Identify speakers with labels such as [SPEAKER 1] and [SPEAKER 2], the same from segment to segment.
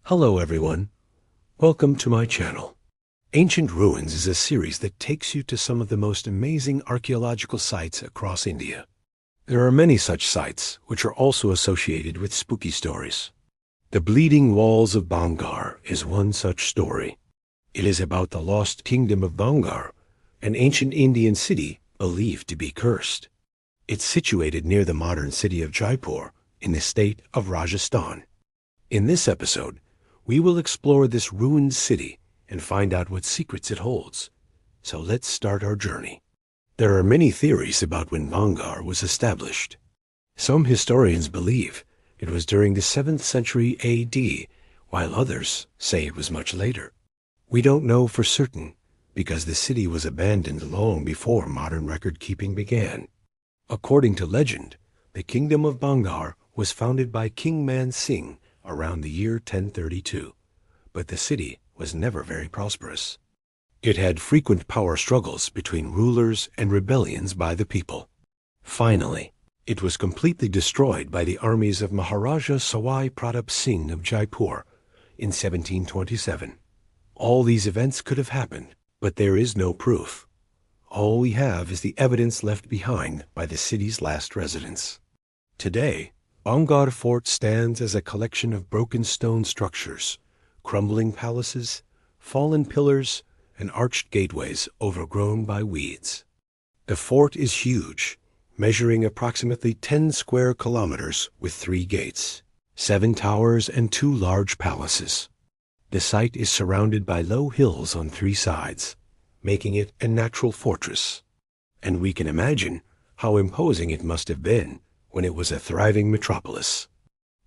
[SPEAKER 1] Hello everyone, welcome to my channel. Ancient Ruins is a series that takes you to some of the most amazing archaeological sites across India. There are many such sites which are also associated with spooky stories. The Bleeding Walls of Bhangarh is one such story. It is about the lost kingdom of Bhangarh, an ancient Indian city believed to be cursed. It's situated near the modern city of Jaipur in the state of Rajasthan. In this episode, we will explore this ruined city and find out what secrets it holds. So let's start our journey. There are many theories about when Bhangarh was established. Some historians believe it was during the 7th century AD, while others say it was much later. We don't know for certain because the city was abandoned long before modern record-keeping began. According to legend, the kingdom of Bhangarh was founded by King Man Singh around the year 1032, but the city was never very prosperous. It had frequent power struggles between rulers and rebellions by the people. Finally, it was completely destroyed by the armies of Maharaja Sawai Pratap Singh of Jaipur in 1727. All these events could have happened, but there is no proof. All we have is the evidence left behind by the city's last residents. Today, Bhangarh Fort stands as a collection of broken stone structures, crumbling palaces, fallen pillars, and arched gateways overgrown by weeds. The fort is huge, measuring approximately 10 square kilometers with 3 gates, 7 towers, and 2 large palaces. The site is surrounded by low hills on 3 sides, making it a natural fortress. And we can imagine how imposing it must have been when it was a thriving metropolis.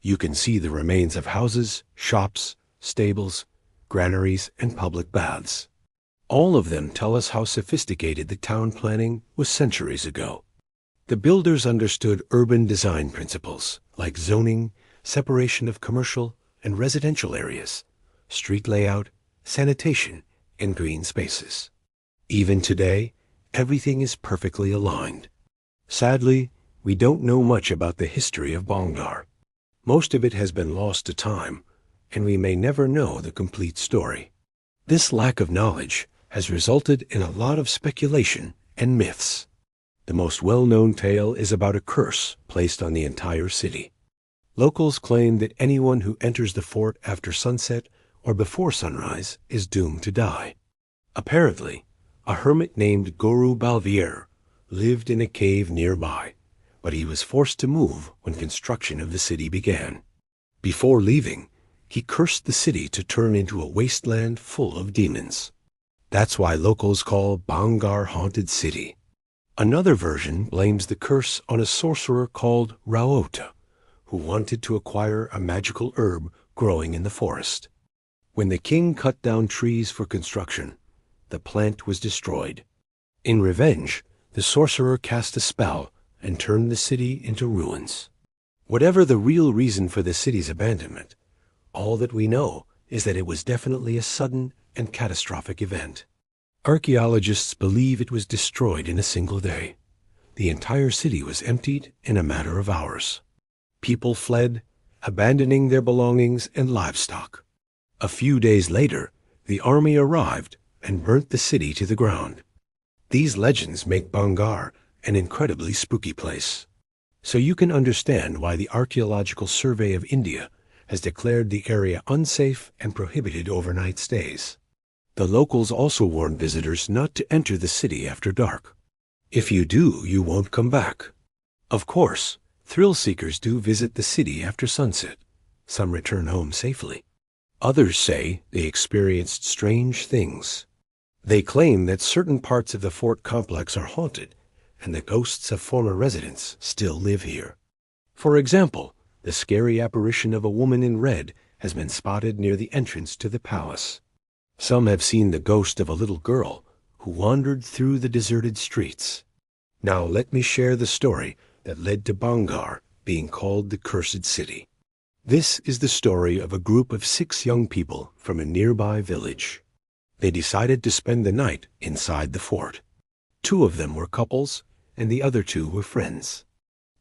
[SPEAKER 1] You can see the remains of houses, shops, stables, granaries, and public baths. All of them tell us how sophisticated the town planning was centuries ago. The builders understood urban design principles like zoning, separation of commercial and residential areas, street layout, sanitation, and green spaces. Even today, everything is perfectly aligned. Sadly, we don't know much about the history of Bhangarh. Most of it has been lost to time, and we may never know the complete story. This lack of knowledge has resulted in a lot of speculation and myths. The most well-known tale is about a curse placed on the entire city. Locals claim that anyone who enters the fort after sunset or before sunrise is doomed to die. Apparently, a hermit named Guru Balvier lived in a cave nearby, but he was forced to move when construction of the city began. Before leaving, he cursed the city to turn into a wasteland full of demons. That's why locals call Bhangarh Haunted City. Another version blames the curse on a sorcerer called Raota, who wanted to acquire a magical herb growing in the forest. When the king cut down trees for construction, the plant was destroyed. In revenge, the sorcerer cast a spell and turned the city into ruins. Whatever the real reason for the city's abandonment, all that we know is that it was definitely a sudden and catastrophic event. Archaeologists believe it was destroyed in a single day. The entire city was emptied in a matter of hours. People fled, abandoning their belongings and livestock. A few days later, the army arrived and burnt the city to the ground. These legends make Bhangarh an incredibly spooky place. So you can understand why the Archaeological Survey of India has declared the area unsafe and prohibited overnight stays. The locals also warn visitors not to enter the city after dark. If you do, you won't come back. Of course, thrill seekers do visit the city after sunset. Some return home safely. Others say they experienced strange things. They claim that certain parts of the fort complex are haunted, and the ghosts of former residents still live here. For example, the scary apparition of a woman in red has been spotted near the entrance to the palace. Some have seen the ghost of a little girl who wandered through the deserted streets. Now let me share the story that led to Bhangarh being called the Cursed City. This is the story of a group of 6 young people from a nearby village. They decided to spend the night inside the fort. 2 of them were couples, and the other 2 were friends.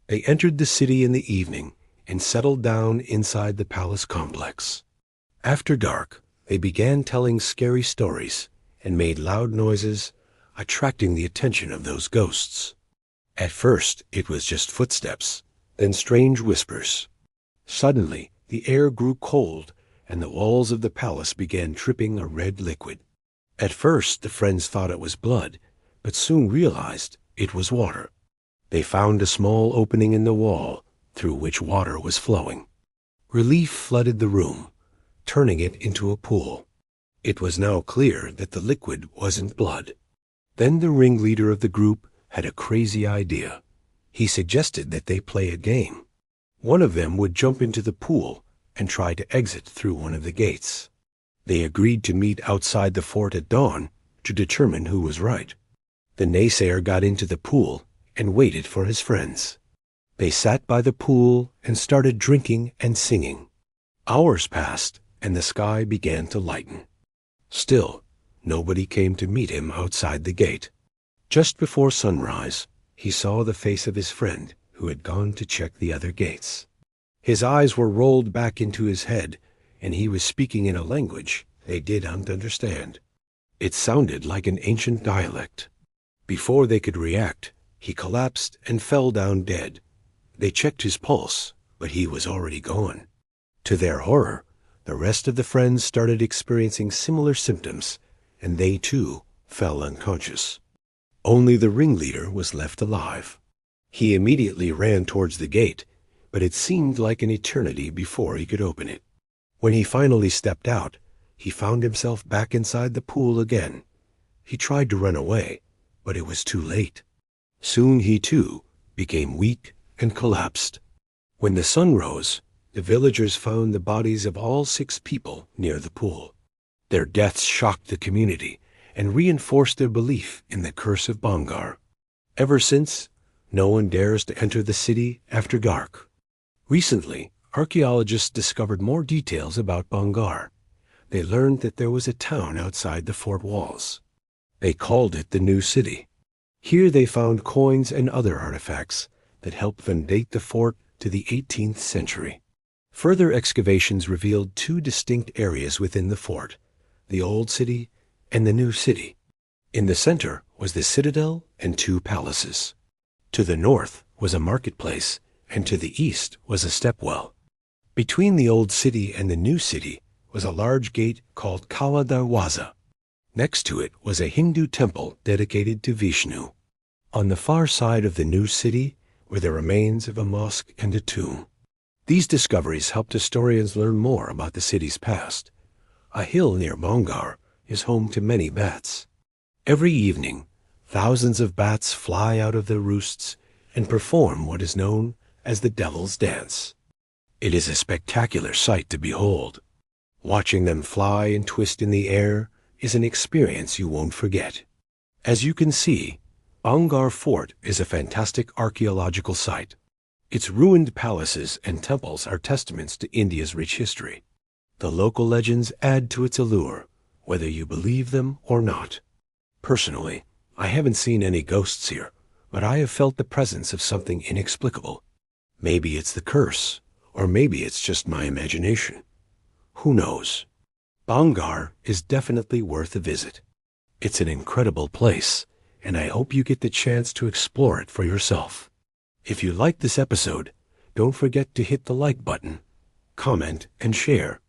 [SPEAKER 1] They entered the city in the evening and settled down inside the palace complex. After dark, they began telling scary stories and made loud noises, attracting the attention of those ghosts. At first, it was just footsteps, then strange whispers. Suddenly, the air grew cold, and the walls of the palace began dripping a red liquid. At first, the friends thought it was blood, but soon realized it was water. They found a small opening in the wall through which water was flowing. Relief flooded the room, turning it into a pool. It was now clear that the liquid wasn't blood. Then the ringleader of the group had a crazy idea. He suggested that they play a game. One of them would jump into the pool and try to exit through one of the gates. They agreed to meet outside the fort at dawn to determine who was right. The naysayer got into the pool and waited for his friends. They sat by the pool and started drinking and singing. Hours passed, and the sky began to lighten. Still, nobody came to meet him outside the gate. Just before sunrise, he saw the face of his friend who had gone to check the other gates. His eyes were rolled back into his head, and he was speaking in a language they didn't understand. It sounded like an ancient dialect. Before they could react, he collapsed and fell down dead. They checked his pulse, but he was already gone. To their horror, the rest of the friends started experiencing similar symptoms, and they too fell unconscious. Only the ringleader was left alive. He immediately ran towards the gate, but it seemed like an eternity before he could open it. When he finally stepped out, he found himself back inside the pool again. He tried to run away, but it was too late. Soon he too became weak and collapsed. When the sun rose, the villagers found the bodies of all 6 people near the pool. Their deaths shocked the community and reinforced their belief in the curse of Bhangarh. Ever since, no one dares to enter the city after dark. Recently, archaeologists discovered more details about Bhangarh. They learned that there was a town outside the fort walls. They called it the New City. Here they found coins and other artifacts that helped them date the fort to the 18th century. Further excavations revealed 2 distinct areas within the fort, the Old City and the New City. In the center was the citadel and 2 palaces. To the north was a marketplace, and to the east was a stepwell. Between the Old City and the New City was a large gate called Kawa Darwaza. Next to it was a Hindu temple dedicated to Vishnu. On the far side of the New City were the remains of a mosque and a tomb. These discoveries helped historians learn more about the city's past. A hill near Bhangarh is home to many bats. Every evening, thousands of bats fly out of their roosts and perform what is known as the Devil's Dance. It is a spectacular sight to behold. Watching them fly and twist in the air is an experience you won't forget. As you can see, Bhangarh Fort is a fantastic archaeological site. Its ruined palaces and temples are testaments to India's rich history. The local legends add to its allure, whether you believe them or not. Personally, I haven't seen any ghosts here, but I have felt the presence of something inexplicable. Maybe it's the curse, or maybe it's just my imagination. Who knows? Bhangarh is definitely worth a visit. It's an incredible place, and I hope you get the chance to explore it for yourself. If you liked this episode, don't forget to hit the like button, comment, and share.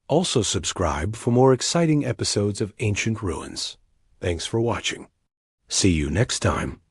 [SPEAKER 1] Also subscribe for more exciting episodes of Ancient Ruins. Thanks for watching. See you next time.